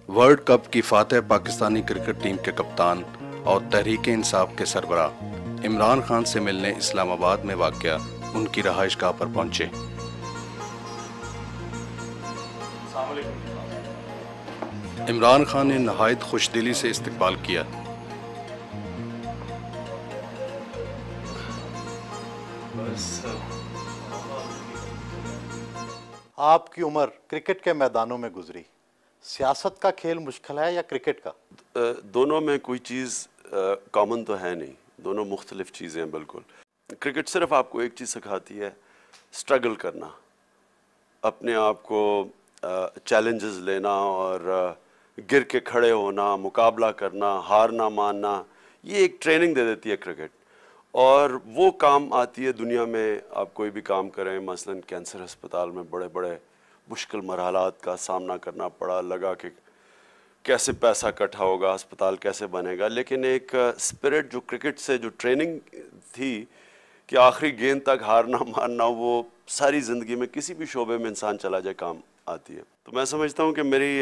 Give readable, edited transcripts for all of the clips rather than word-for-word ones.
World cup की Fateh Pakistani cricket team के कप्तान और तहरीक इंसाफ के सरबराह इमरान खान से मिलने इस्लामाबाद में वाक़या उनकी रहायशगाह पर पहुंचे। इमरान खान ने नहायत खुशदिली से इस्तकबाल किया। आपकी उम्र क्रिकेट के मैदानों में गुजरी, सियासत का खेल मुश्किल है या क्रिकेट का? दोनों में कोई चीज़ कॉमन तो है नहीं, दोनों मुख्तलिफ चीज़ें हैं बिल्कुल। क्रिकेट सिर्फ आपको एक चीज़ सिखाती है, स्ट्रगल करना, अपने आप को चैलेंजेस लेना और गिर के खड़े होना, मुकाबला करना, हार ना मानना, ये एक ट्रेनिंग दे देती है क्रिकेट। और वो काम आती है दुनिया में, आप कोई भी काम करें, मसलन कैंसर अस्पताल में बड़े बड़े मुश्किल मरहलात का सामना करना पड़ा, लगा कि कैसे पैसा इकट्ठा होगा, अस्पताल कैसे बनेगा, लेकिन एक स्पिरिट जो क्रिकेट से जो ट्रेनिंग थी कि आखिरी गेंद तक हार ना मानना, वो सारी ज़िंदगी में किसी भी शोबे में इंसान चला जाए काम आती है। तो मैं समझता हूँ कि मेरी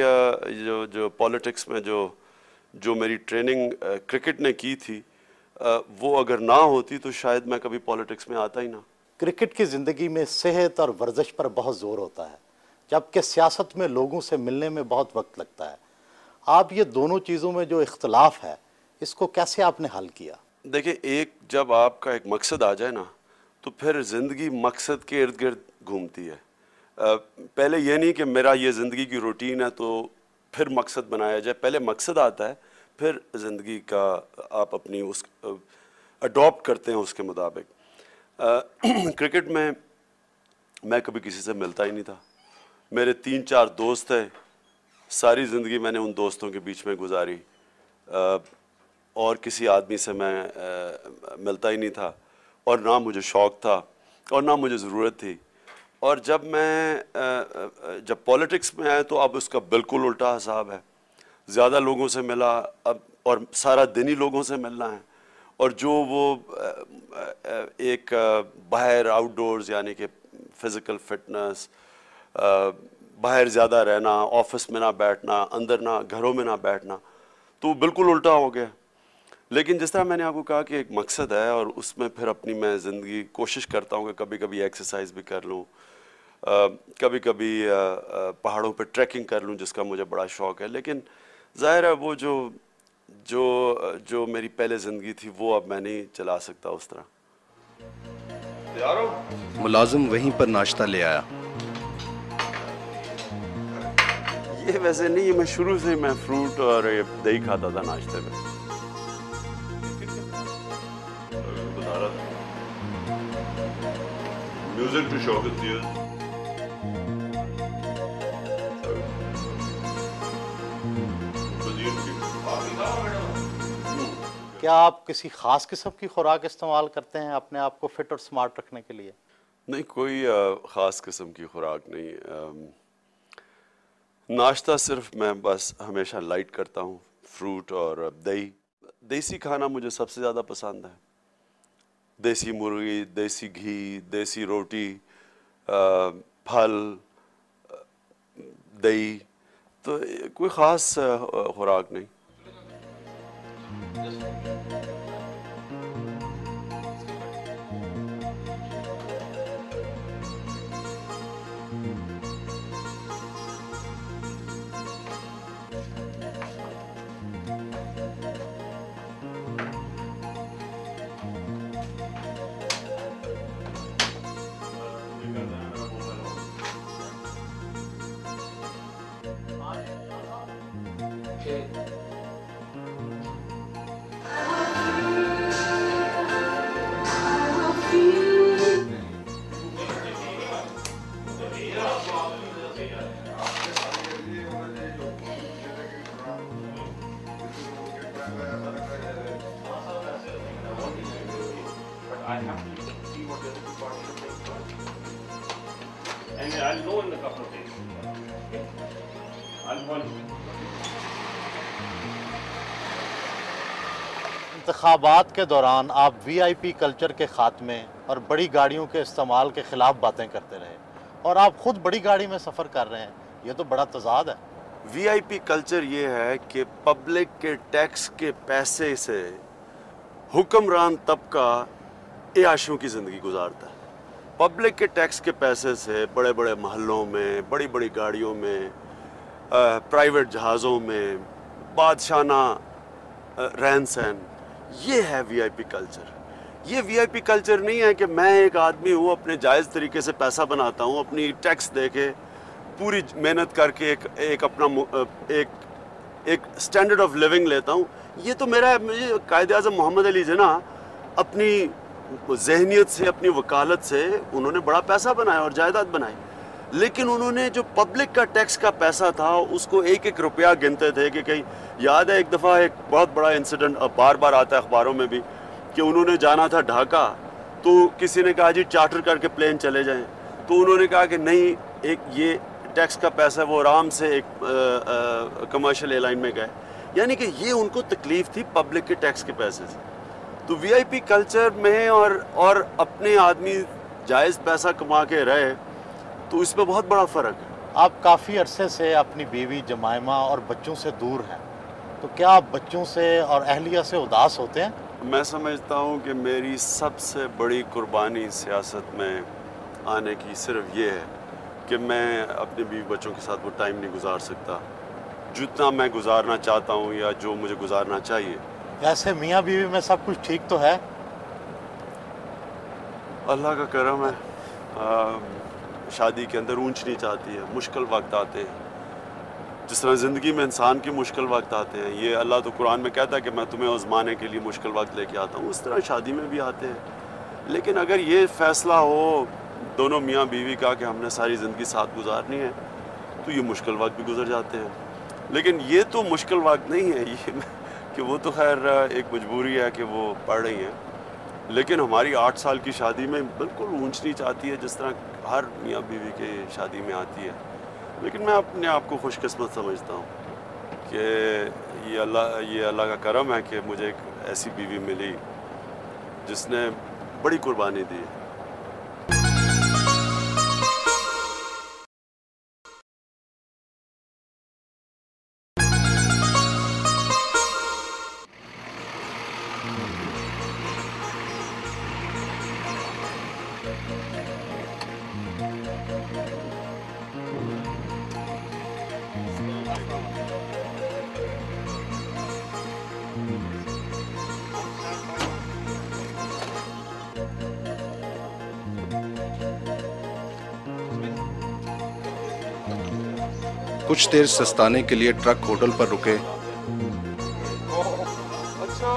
जो पॉलिटिक्स में जो मेरी ट्रेनिंग क्रिकेट ने की थी, वो अगर ना होती तो शायद मैं कभी पॉलिटिक्स में आता ही ना। क्रिकेट की ज़िंदगी में सेहत और वर्जिश पर बहुत ज़ोर होता है, जबकि सियासत में लोगों से मिलने में बहुत वक्त लगता है। आप ये दोनों चीज़ों में जो इख्तलाफ है, इसको कैसे आपने हल किया? देखिए, एक जब आपका एक मकसद आ जाए ना, तो फिर ज़िंदगी मकसद के इर्द गिर्द घूमती है। पहले ये नहीं कि मेरा ये ज़िंदगी की रूटीन है तो फिर मकसद बनाया जाए, पहले मकसद आता है, फिर ज़िंदगी का आप अपनी उस अडॉप्ट करते हैं उसके मुताबिक। क्रिकेट में मैं कभी किसी से मिलता ही नहीं था। मेरे 3-4 दोस्त थे, सारी ज़िंदगी मैंने उन दोस्तों के बीच में गुजारी, और किसी आदमी से मैं मिलता ही नहीं था, और ना मुझे शौक़ था और ना मुझे ज़रूरत थी। और जब पॉलिटिक्स में आए तो अब उसका बिल्कुल उल्टा हिसाब है। ज़्यादा लोगों से मिला अब, और सारा दिन ही लोगों से मिलना है, और जो वो एक बाहर आउटडोर्स यानी कि फ़िज़िकल फिटनेस, बाहर ज़्यादा रहना, ऑफिस में ना बैठना, अंदर ना, घरों में ना बैठना, तो बिल्कुल उल्टा हो गया। लेकिन जिस तरह मैंने आपको कहा कि एक मकसद है, और उसमें फिर अपनी मैं ज़िंदगी कोशिश करता हूँ कि कभी कभी एक्सरसाइज भी कर लूँ, कभी कभी पहाड़ों पर ट्रैकिंग कर लूँ जिसका मुझे बड़ा शौक़ है। लेकिन ज़ाहिर है वो जो मेरी पहले ज़िंदगी थी वो अब मैं नहीं चला सकता उस तरह। मुलाजिम वहीं पर नाश्ता ले आया। ये वैसे नहीं, मैं शुरू से मैं फ्रूट और ये दही खाता था नाश्ते में। बता रहा था म्यूजिक टू शौकत दिया। क्या आप किसी ख़ास किस्म की खुराक इस्तेमाल करते हैं अपने आप को फिट और स्मार्ट रखने के लिए? नहीं, कोई ख़ास किस्म की खुराक नहीं। नाश्ता सिर्फ मैं बस हमेशा लाइट करता हूँ, फ्रूट और दही। देसी खाना मुझे सबसे ज़्यादा पसंद है। देसी मुर्गी, देसी घी, देसी रोटी, फल, दही, तो कोई ख़ास खुराक नहीं। I'll know in a couple of days. Okay? I'll call you. इंतखाबात के दौरान आप वीआईपी कल्चर के खात्मे और बड़ी गाड़ियों के इस्तेमाल के खिलाफ बातें करते रहे और आप खुद बड़ी गाड़ी में सफ़र कर रहे हैं, ये तो बड़ा तजाद है। वीआईपी कल्चर ये है कि पब्लिक के टैक्स के पैसे से हुक्मरान तबका ऐशों की ज़िंदगी गुजारता है। पब्लिक के टैक्स के पैसे से बड़े बड़े महलों में, बड़ी बड़ी गाड़ियों में, प्राइवेट जहाज़ों में, बादशाना रहन सहन, ये है वीआईपी कल्चर। ये वीआईपी कल्चर नहीं है कि मैं एक आदमी हूँ, अपने जायज़ तरीके से पैसा बनाता हूँ, अपनी टैक्स दे के पूरी मेहनत करके एक अपना एक स्टैंडर्ड ऑफ लिविंग लेता हूँ। ये तो मेरा, मुझे कायदे आज़म मोहम्मद अली जिन्ना अपनी जहनियत से, अपनी वकालत से उन्होंने बड़ा पैसा बनाया और जायदाद बनाई, लेकिन उन्होंने जो पब्लिक का टैक्स का पैसा था उसको एक एक रुपया गिनते थे। कि कहीं याद है एक दफ़ा एक बहुत बड़ा इंसिडेंट, बार बार आता है अखबारों में भी, कि उन्होंने जाना था ढाका, तो किसी ने कहा जी चार्टर करके प्लेन चले जाएं, तो उन्होंने कहा कि नहीं, एक ये टैक्स का पैसा, वो आराम से एक कमर्शियल एयरलाइन में गए। यानी कि ये उनको तकलीफ़ थी पब्लिक के टैक्स के पैसे से। तो वीआईपी कल्चर में और अपने आदमी जायज़ पैसा कमा के रहे, तो इसमें बहुत बड़ा फ़र्क है। आप काफ़ी अरसे से अपनी बीवी जमाइमा और बच्चों से दूर हैं, तो क्या आप बच्चों से और अहलिया से उदास होते हैं? मैं समझता हूँ कि मेरी सबसे बड़ी कुर्बानी सियासत में आने की सिर्फ ये है कि मैं अपने बीवी बच्चों के साथ वो टाइम नहीं गुजार सकता जितना मैं गुजारना चाहता हूँ या जो मुझे गुजारना चाहिए। वैसे मियाँ बीवी में सब कुछ ठीक तो है? अल्लाह का करम है। शादी के अंदर ऊंच नीच आती है, मुश्किल वक्त आते हैं, जिस तरह ज़िंदगी में इंसान के मुश्किल वक्त आते हैं। ये अल्लाह तो कुरान में कहता है कि मैं तुम्हें आज़माने के लिए मुश्किल वक्त लेके आता हूँ, उस तरह शादी में भी आते हैं। लेकिन अगर ये फ़ैसला हो दोनों मियाँ बीवी का कि हमने सारी ज़िंदगी साथ गुजारनी है, तो ये मुश्किल वक्त भी गुजर जाते हैं। लेकिन ये तो मुश्किल वक्त नहीं है, ये कि वो तो खैर एक मजबूरी है कि वो पढ़ रही हैं। लेकिन हमारी 8 साल की शादी में बिल्कुल ऊंच नीच आती है, जिस तरह हर मियाँ बीवी के शादी में आती है। लेकिन मैं अपने आप को खुशकिस्मत समझता हूँ कि ये अल्लाह का करम है कि मुझे एक ऐसी बीवी मिली जिसने बड़ी कुर्बानी दी है। कुछ देर सस्ताने के लिए ट्रक होटल पर रुके। अच्छा,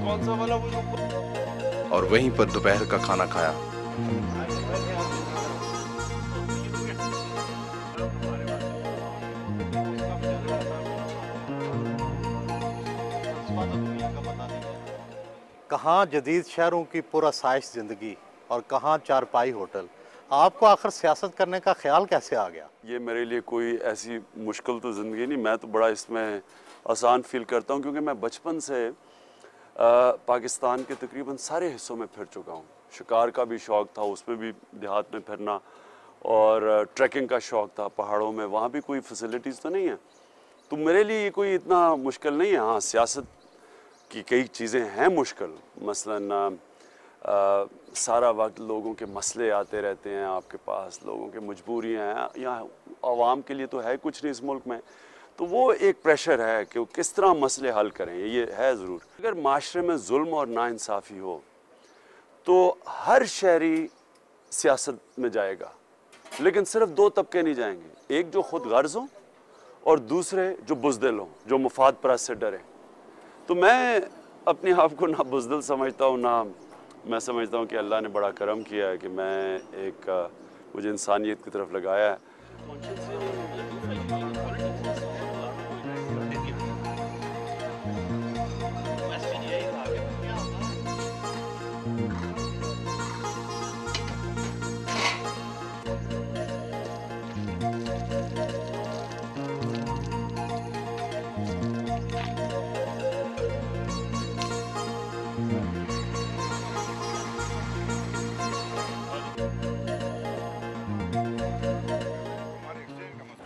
कौन सा वाला वो? और वहीं पर दोपहर का खाना खाया। कहाँ जदीद शहरों की पुरअसाइश ज़िंदगी और कहाँ चारपाई होटल। आपको आखिर सियासत करने का ख्याल कैसे आ गया? ये मेरे लिए कोई ऐसी मुश्किल तो ज़िंदगी नहीं, मैं तो बड़ा इसमें आसान फील करता हूँ, क्योंकि मैं बचपन से पाकिस्तान के तकरीबन सारे हिस्सों में फिर चुका हूँ। शिकार का भी शौक़ था, उसमें भी देहात में फिरना, और ट्रैकिंग का शौक़ था पहाड़ों में, वहाँ भी कोई फैसिलिटीज़ तो नहीं है, तो मेरे लिए ये कोई इतना मुश्किल नहीं है। हाँ, सियासत की कई चीज़ें हैं मुश्किल, मसलन सारा वक्त लोगों के मसले आते रहते हैं आपके पास, लोगों की मजबूरियाँ हैं, यहाँ आवाम के लिए तो है कुछ नहीं इस मुल्क में, तो वो एक प्रेशर है कि वो किस तरह मसले हल करें, ये है ज़रूर। अगर माशरे में जुल्म और नाइंसाफ़ी हो तो हर शहरी सियासत में जाएगा, लेकिन सिर्फ 2 तबके नहीं जाएंगे, एक जो खुद गर्ज हों और दूसरे जो बुज़दिल हों, जो मुफाद परस्त से डरें। तो मैं अपने आप को ना बुज़दिल समझता हूँ, ना मैं समझता हूँ कि अल्लाह ने बड़ा करम किया है कि मुझे इंसानियत की तरफ लगाया है।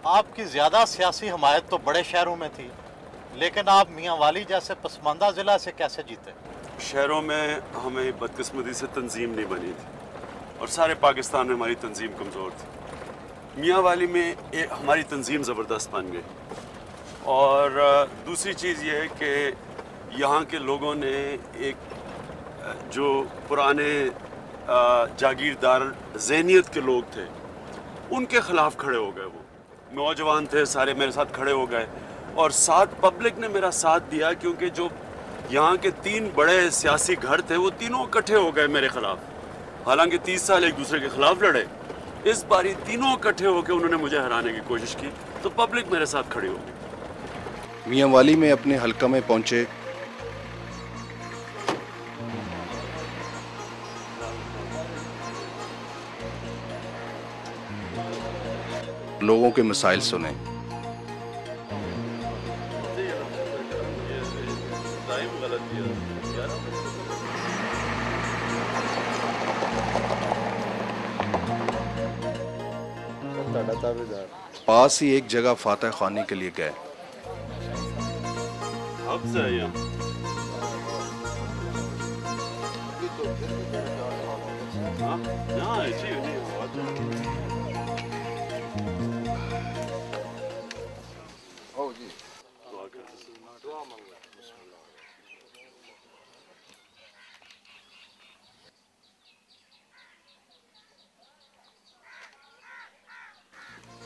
आपकी ज़्यादा सियासी हमायत तो बड़े शहरों में थी, लेकिन आप मियांवाली जैसे पसमानदा ज़िला से कैसे जीते? शहरों में हमें बदकिस्मती से तंजीम नहीं बनी थी और सारे पाकिस्तान में हमारी तंजीम कमज़ोर थी। मियांवाली में हमारी तंजीम ज़बरदस्त बन गई। और दूसरी चीज़ ये है कि यहाँ के लोगों ने एक जो पुराने जागीरदार ज़हनियत के लोग थे उनके ख़िलाफ़ खड़े हो गए। वो नौजवान थे, सारे मेरे साथ खड़े हो गए और साथ पब्लिक ने मेरा साथ दिया, क्योंकि जो यहाँ के 3 बड़े सियासी घर थे वो तीनों इकट्ठे हो गए मेरे ख़िलाफ़। हालांकि 30 साल एक दूसरे के ख़िलाफ़ लड़े, इस बारी तीनों इकट्ठे होकर उन्होंने मुझे हराने की कोशिश की, तो पब्लिक मेरे साथ खड़ी हो गई। मियांवाली में अपने हल्का में पहुंचे लोगों के मसाइल सुने। पास ही एक जगह फातह खानी के लिए गए।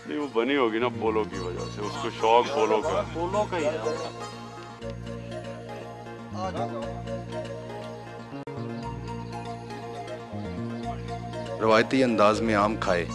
नहीं, वो बनी होगी ना पोलो की वजह से, उसको शौक पोलो का। पोलो का ही है। रवायती अंदाज में आम खाए।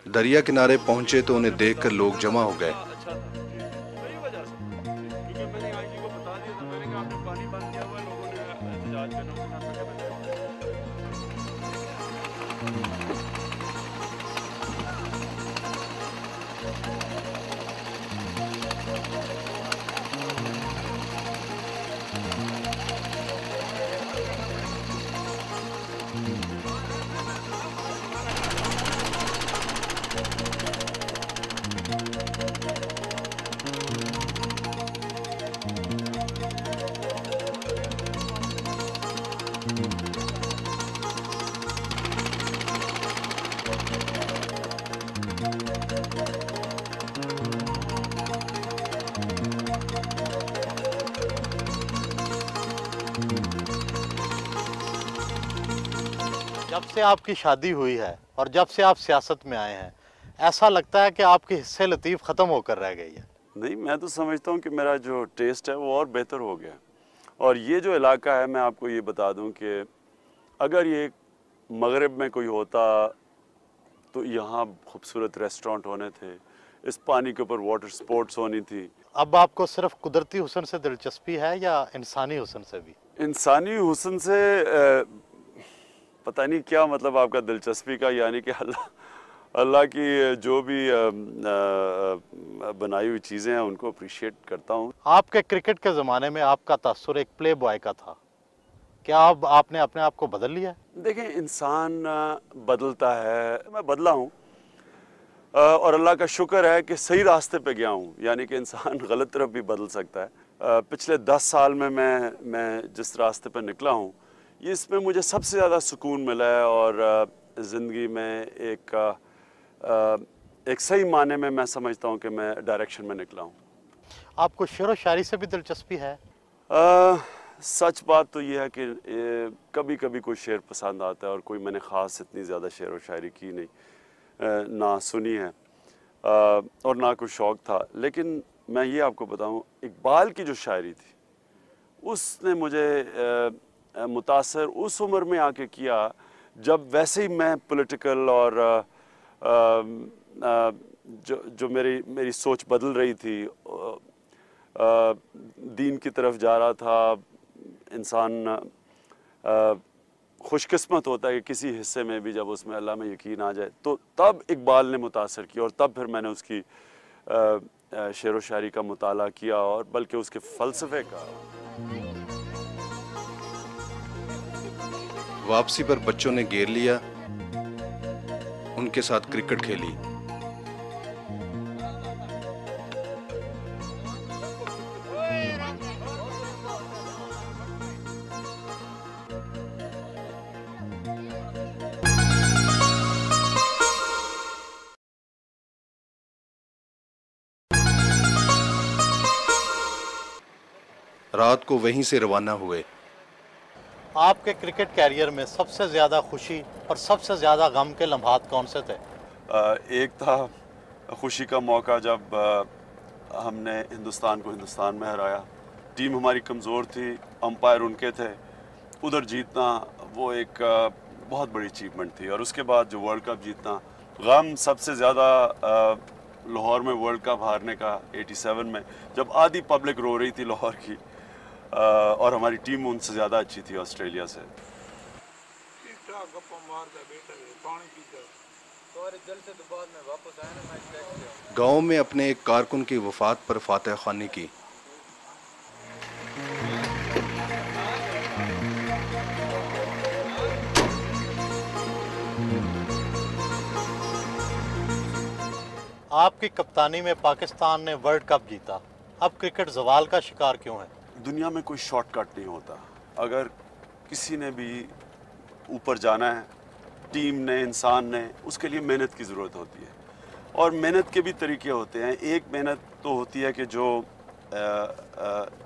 दरिया किनारे पहुंचे तो उन्हें देखकर लोग जमा हो गए। जब से आपकी शादी हुई है और जब से आप सियासत में आए हैं, ऐसा लगता है कि आपकी हिस्से लतीफ़ ख़त्म होकर रह गई है। नहीं, मैं तो समझता हूँ कि मेरा जो टेस्ट है वो और बेहतर हो गया। और ये जो इलाका है, मैं आपको ये बता दूँ कि अगर ये मगरिब में कोई होता तो यहाँ खूबसूरत रेस्टोरेंट होने थे, इस पानी के ऊपर वाटर स्पोर्ट्स होनी थी। अब आपको सिर्फ कुदरती हुस्न से दिलचस्पी है या इंसानी हुस्न से भी? इंसानी हुस्न से पता नहीं क्या मतलब आपका दिलचस्पी का, यानी कि अल्लाह की जो भी बनाई हुई चीज़ें हैं उनको अप्रिशिएट करता हूँ। आपके क्रिकेट के ज़माने में आपका तासुर एक प्ले बॉय का था, क्या अब आपने अपने आप को बदल लिया? देखें, इंसान बदलता है, मैं बदला हूँ और अल्लाह का शुक्र है कि सही रास्ते पे गया हूँ, यानी कि इंसान गलत तरफ भी बदल सकता है। पिछले 10 साल में मैं जिस रास्ते पे निकला हूँ, ये इसमें मुझे सबसे ज़्यादा सुकून मिला है और ज़िंदगी में एक सही माने में मैं समझता हूँ कि मैं डायरेक्शन में निकला हूँ। आपको शेर व शायरी से भी दिलचस्पी है? सच बात तो ये है कि कभी कभी कोई शेर पसंद आता है और कोई मैंने ख़ास इतनी ज़्यादा शेर व शायरी की नहीं, ना सुनी है और ना कोई शौक़ था। लेकिन मैं ये आपको बताऊँ, इकबाल की जो शायरी थी उसने मुझे मुतासर उस उम्र में आके किया जब वैसे ही मैं पॉलिटिकल और जो मेरी सोच बदल रही थी, दीन की तरफ जा रहा था। इंसान खुशकिस्मत होता है कि किसी हिस्से में भी जब उसमें अल्लाह में यकीन आ जाए, तो तब इकबाल ने मुतासर किया और तब फिर मैंने उसकी शेर व शायरी का मुताला किया और बल्कि उसके फ़लसफ़े का। वापसी पर बच्चों ने घेर लिया, उनके साथ क्रिकेट खेली। रात को वहीं से रवाना हुए। आपके क्रिकेट कैरियर में सबसे ज़्यादा खुशी और सबसे ज़्यादा गम के लम्हात कौन से थे? एक था खुशी का मौका जब हमने हिंदुस्तान को हिंदुस्तान में हराया। टीम हमारी कमज़ोर थी, अंपायर उनके थे, उधर जीतना वो एक बहुत बड़ी अचीवमेंट थी। और उसके बाद जो वर्ल्ड कप जीतना, गम सबसे ज़्यादा लाहौर में वर्ल्ड कप हारने का 87 में, जब आधी पब्लिक रो रही थी लाहौर की, और हमारी टीम उनसे ज़्यादा अच्छी थी ऑस्ट्रेलिया से। गांव में अपने एक कारकुन की वफात पर फातह खानी की। आपकी कप्तानी में पाकिस्तान ने वर्ल्ड कप जीता, अब क्रिकेट ज़वाल का शिकार क्यों है? दुनिया में कोई शॉर्टकट नहीं होता। अगर किसी ने भी ऊपर जाना है, टीम ने, इंसान ने, उसके लिए मेहनत की ज़रूरत होती है। और मेहनत के भी तरीके होते हैं। एक मेहनत तो होती है कि जो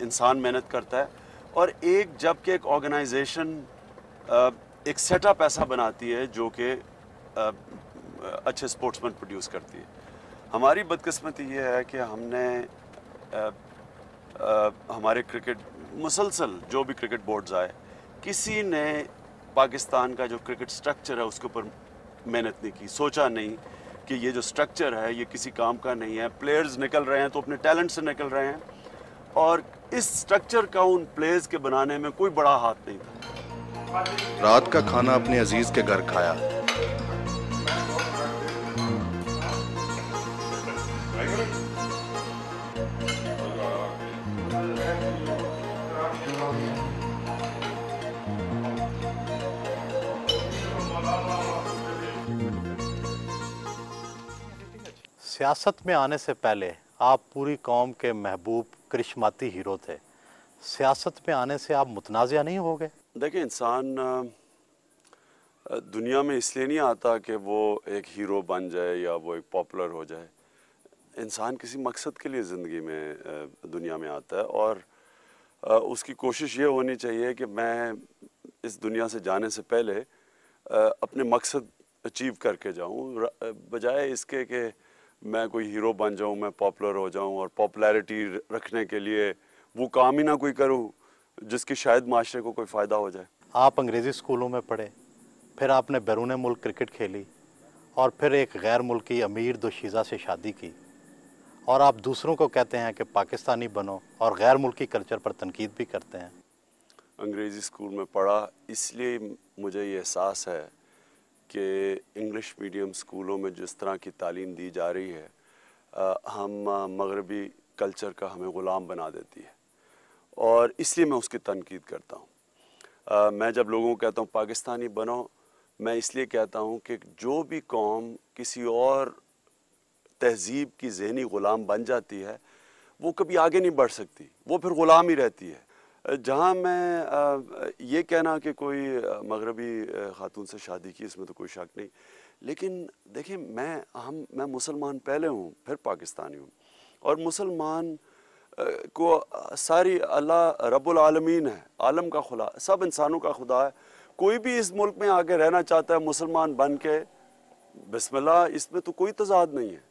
इंसान मेहनत करता है, और एक जबकि एक ऑर्गेनाइजेशन एक सेटअप ऐसा बनाती है जो कि अच्छे स्पोर्ट्समैन प्रोड्यूस करती है। हमारी बदकिस्मती ये है कि हमने हमारे क्रिकेट मुसलसल जो भी क्रिकेट बोर्ड्स आए, किसी ने पाकिस्तान का जो क्रिकेट स्ट्रक्चर है उसके ऊपर मेहनत नहीं की। सोचा नहीं कि ये जो स्ट्रक्चर है ये किसी काम का नहीं है। प्लेयर्स निकल रहे हैं तो अपने टैलेंट से निकल रहे हैं, और इस स्ट्रक्चर का उन प्लेयर्स के बनाने में कोई बड़ा हाथ नहीं था। रात का खाना अपने अजीज के घर खाया। सियासत में आने से पहले आप पूरी कौम के महबूब करिश्माती हीरो थे। सियासत में आने से आप मुतनाज़िया नहीं हो गए? देखिए, इंसान दुनिया में इसलिए नहीं आता कि वो एक हीरो बन जाए या वो एक पॉपुलर हो जाए। इंसान किसी मकसद के लिए ज़िंदगी में दुनिया में आता है, और उसकी कोशिश ये होनी चाहिए कि मैं इस दुनिया से जाने से पहले अपने मकसद अचीव करके जाऊं, बजाय इसके कि मैं कोई हीरो बन जाऊं, मैं पॉपुलर हो जाऊं और पॉपुलैरिटी रखने के लिए वो काम ही ना कोई करूं जिसकी शायद माशरे को कोई फ़ायदा हो जाए। आप अंग्रेज़ी स्कूलों में पढ़े, फिर आपने बैरून मुल्क क्रिकेट खेली, और फिर एक गैर मुल्की अमीर दोशीज़ा से शादी की, और आप दूसरों को कहते हैं कि पाकिस्तानी बनो और गैर मुल्की कल्चर पर तनकीद भी करते हैं। अंग्रेज़ी स्कूल में पढ़ा, इसलिए मुझे ये एहसास है कि इंग्लिश मीडियम स्कूलों में जिस तरह की तालीम दी जा रही है, हम मगरबी कल्चर का हमें ग़ुलाम बना देती है, और इसलिए मैं उसकी तनकीद करता हूँ। मैं जब लोगों को कहता हूँ पाकिस्तानी बनो, मैं इसलिए कहता हूँ कि जो भी कौम किसी और तहज़ीब की ज़हनी ग़ुलाम बन जाती है, वो कभी आगे नहीं बढ़ सकती, वो फिर ग़ुलाम ही रहती है। जहाँ मैं ये कहना कि कोई मगरबी ख़ातून से शादी की, इसमें तो कोई शक नहीं, लेकिन देखिए मैं मुसलमान पहले हूँ, फिर पाकिस्तानी हूँ, और मुसलमान को सारी अल्लाह रब्बुल आलमीन है, आलम का खुदा, सब इंसानों का खुदा है। कोई भी इस मुल्क में आके रहना चाहता है मुसलमान बन के, बिस्मिल्लाह, इसमें तो कोई तज़ाद नहीं है।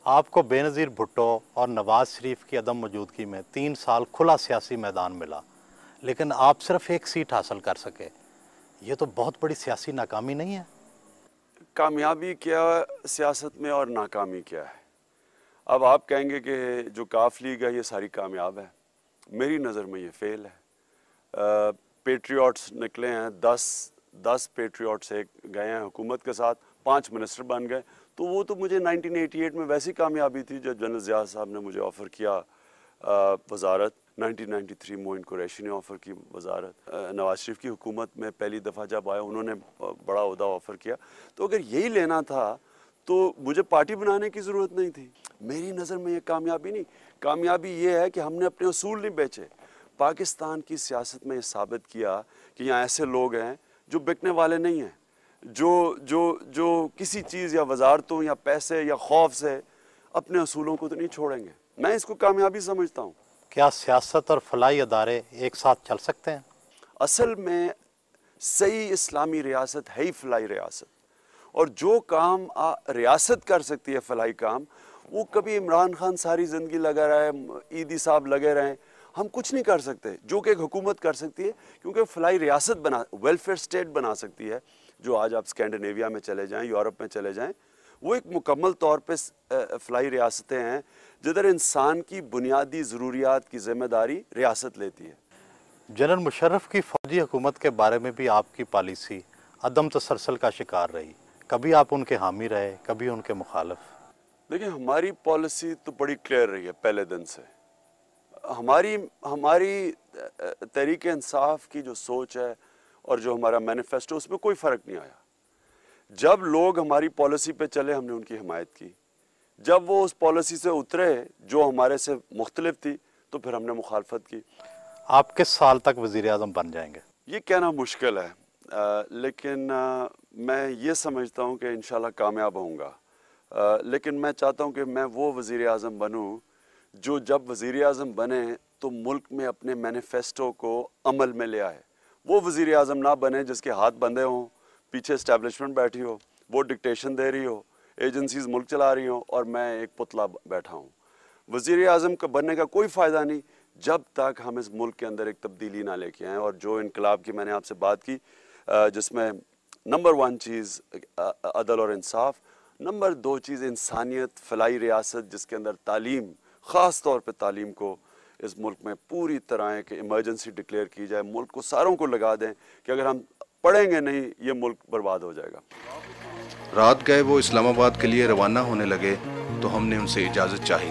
आपको बेनज़ीर भुट्टो और नवाज़ शरीफ की अदम मौजूदगी में 3 साल खुला सियासी मैदान मिला, लेकिन आप सिर्फ 1 सीट हासिल कर सके। ये तो बहुत बड़ी सियासी नाकामी नहीं है? कामयाबी क्या सियासत में और नाकामी क्या है? अब आप कहेंगे कि जो काफ लीग है ये सारी कामयाब है, मेरी नज़र में ये फेल है। पेट्रियट्स निकले हैं, 10 पेट्रियट्स एक गए हैं हुकूमत के साथ, 5 मिनिस्टर बन गए, तो वो तो मुझे 1988 में वैसी कामयाबी थी जब जनरल ज़िया साहब ने मुझे ऑफ़र किया वजारत। 1993 मोइन कुरैशी ने ऑफ़र की वजारत। नवाज शरीफ की हुकूमत में पहली दफ़ा जब आया उन्होंने बड़ा ओहदा ऑफ़र किया। तो अगर यही लेना था तो मुझे पार्टी बनाने की ज़रूरत नहीं थी। मेरी नज़र में ये कामयाबी नहीं, कामयाबी ये है कि हमने अपने असूल नहीं बेचे। पाकिस्तान की सियासत में ये साबित किया कि यहाँ ऐसे लोग हैं जो बिकने वाले नहीं हैं, जो किसी चीज़ या वजारतों या पैसे या खौफ से अपने असूलों को तो नहीं छोड़ेंगे। मैं इसको कामयाबी समझता हूँ। क्या सियासत और फलाही अदारे एक साथ चल सकते हैं? असल में सही इस्लामी रियासत है ही फलाही रियासत, और जो काम रियासत कर सकती है फलाही काम, वो कभी इमरान खान सारी ज़िंदगी लगा रहे, ईदी साहब लगे रहें, हम कुछ नहीं कर सकते जो कि एक हुकूमत कर सकती है, क्योंकि फलाही रियासत बना, वेलफेयर स्टेट बना सकती है। जो आज आप स्कैंडिनेविया में चले जाएं, यूरोप में चले जाएं, वो एक मुकम्मल तौर पे फलाही रियासतें हैं जिधर इंसान की बुनियादी ज़रूरियात की ज़िम्मेदारी रियासत लेती है। जनरल मुशर्रफ की फौजी हुकूमत के बारे में भी आपकी पॉलिसी अदम तसलसल का शिकार रही, कभी आप उनके हामी रहे, कभी उनके मुखालिफ। देखिए, हमारी पॉलिसी तो बड़ी क्लियर रही है पहले दिन से। हमारी तहरीक इंसाफ की जो सोच है और जो हमारा मैनिफेस्टो, उसमें कोई फ़र्क नहीं आया। जब लोग हमारी पॉलिसी पे चले हमने उनकी हिमायत की, जब वो उस पॉलिसी से उतरे जो हमारे से मुख्तलिफ थी तो फिर हमने मुखालफत की। आप किस साल तक वज़ीर आज़म बन जाएंगे? ये कहना मुश्किल है, लेकिन मैं ये समझता हूँ कि इंशाल्लाह कामयाब होऊंगा। लेकिन मैं चाहता हूँ कि मैं वो वज़ीर आज़म बनूँ जो जब वज़ीर आज़म बने तो मुल्क में अपने मैनिफेस्टो को अमल में ले आए। वो वज़ीर आज़म ना बने जिसके हाथ बंधे हों, पीछे इस्टेब्लिशमेंट बैठी हो, वो डिक्टेशन दे रही हो, एजेंसीज मुल्क चला रही हो और मैं एक पुतला बैठा हूँ। वज़ीर आज़म का बनने का कोई फ़ायदा नहीं जब तक हम इस मुल्क के अंदर एक तब्दीली ना लेके आएँ। और जो इनकलाब की मैंने आपसे बात की, जिसमें नंबर 1 चीज़ अदल और इंसाफ, नंबर 2 चीज़ इंसानियत, फलाही रियासत, जिसके अंदर तालीम, ख़ास तौर पे तालीम को इस मुल्क में पूरी तरह एक इमरजेंसी डिक्लेयर की जाए, मुल्क को सारों को लगा दें कि अगर हम पढ़ेंगे नहीं ये मुल्क बर्बाद हो जाएगा। रात गए वो इस्लामाबाद के लिए रवाना होने लगे तो हमने उनसे इजाज़त चाही।